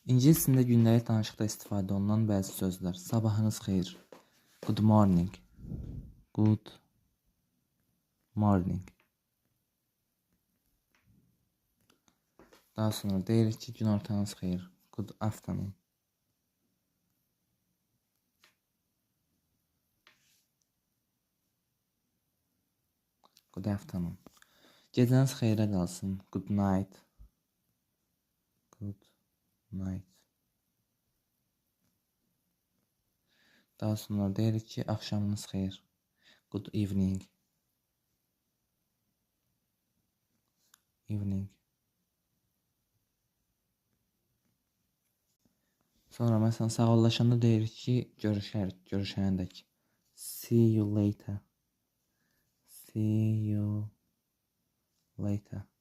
İngilis dilində gündəlik danışıqda istifadə olunan bəzi sözlər. Sabahınız xeyir. Good morning. Good morning. Daha sonra deyirik ki, günortanız xeyir. Good afternoon. Good afternoon. Gecəniz xeyrə qalsın. Good night. Good night. Daha sonra deyirik ki, axşamınız xeyir. Good evening. Evening. Sonra məsələn sağollaşanda deyirik ki, görüşərik, görüşənədək. See you later. See you later.